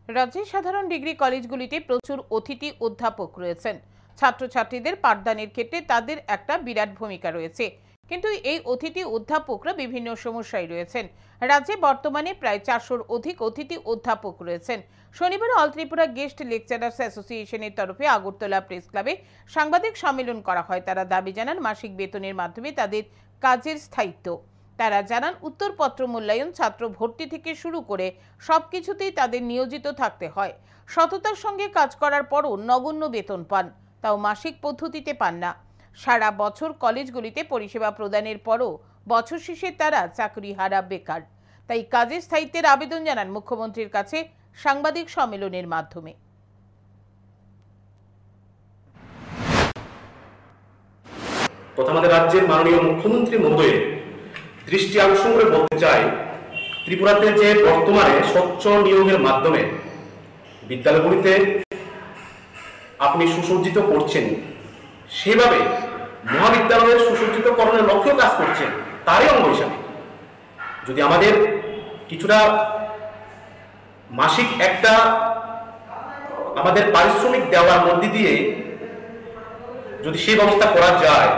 রাজ্যের সাধারণ ডিগ্রি কলেজগুলিতে প্রচুর অতিথি অধ্যাপক রয়েছেন। ছাত্রছাত্রীদের পাঠদানের ক্ষেত্রে তাদের একটা বিরাট ভূমিকা রয়েছে, কিন্তু এই অতিথি অধ্যাপকরা বিভিন্ন সমস্যায় রয়েছেন। রাজ্যে বর্তমানে প্রায় 400-র অধিক অতিথি অধ্যাপক রয়েছেন। শনিবার অল ত্রিপুরা গেস্ট লেকচারার্স অ্যাসোসিয়েশনের তরফে আগরতলা প্রেস ক্লাবে সাংবাদিক সম্মেলন করা হয়। তারা দাবি জানান মাসিক বেতনের মাধ্যমে তাদের কাজের স্থায়িত্ব। তারা জানান উত্তরপত্র মূল্যায়ন, ছাত্র ভর্তি থেকে শুরু করে সবকিছুতেই তাদের নিয়োজিত থাকতে হয়। সততার সঙ্গে কাজ করার পরও নগণ্য বেতন পান, তাও মাসিক পদ্ধতিতে পান না। সারা বছর কলেজগুলিতে পরিষেবা প্রদানের পরও বছর শেষে তারা চাকরিহারা, বেকার। তাই কাজের স্থায়িত্বের আবেদন জানান মুখ্যমন্ত্রীর কাছে সাংবাদিক সম্মেলনের মাধ্যমে। আমাদের রাজ্যের মাননীয় মুখ্যমন্ত্রী মহোদয়ের দৃষ্টি আকর্ষণ করে বলতে চাই, ত্রিপুরাতে যে বর্তমানে স্বচ্ছ নিয়োগের মাধ্যমে বিদ্যালয়গুলিতে আপনি সুসজ্জিত করছেন, সেভাবে মহাবিদ্যালয়ের সুসজ্জিতকরণের লক্ষ্যেও কাজ করছেন। তারই অঙ্গ হিসাবে যদি আমাদের কিছুটা মাসিক একটা আমাদের পারিশ্রমিক দেওয়ার মধ্যে দিয়ে যদি সেই ব্যবস্থা করা যায়,